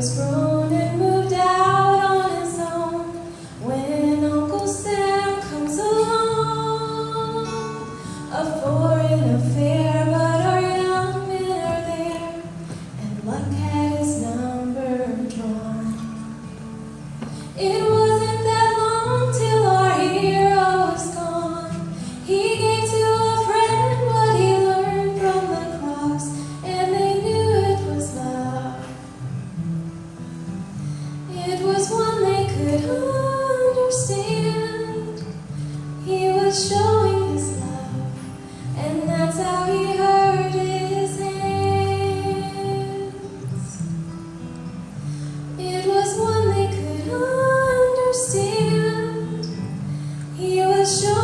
was grown and moved out on his own. When Uncle Sam comes along, a foreign affair, but our young men are there, and luck had his number drawn. It wasn't that long till our hero was gone. He gave to a friend what he learned from the cross, and they knew it was love. It was one they could understand. He was showing his love, and that's how he hurt his hands. It was one they could understand. He was showing